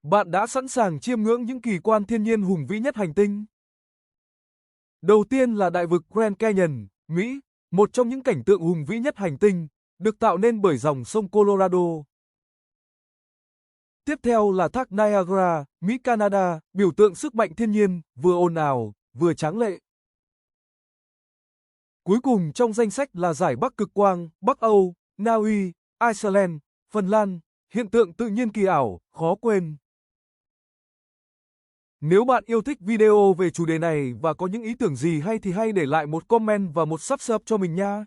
Bạn đã sẵn sàng chiêm ngưỡng những kỳ quan thiên nhiên hùng vĩ nhất hành tinh? Đầu tiên là đại vực Grand Canyon, Mỹ, một trong những cảnh tượng hùng vĩ nhất hành tinh, được tạo nên bởi dòng sông Colorado. Tiếp theo là thác Niagara, Mỹ Canada, biểu tượng sức mạnh thiên nhiên, vừa ồn ào, vừa tráng lệ. Cuối cùng trong danh sách là giải Bắc Cực Quang, Bắc Âu, Na Uy, Iceland, Phần Lan, hiện tượng tự nhiên kỳ ảo, khó quên. Nếu bạn yêu thích video về chủ đề này và có những ý tưởng gì hay thì hãy để lại một comment và một subscribe cho mình nha.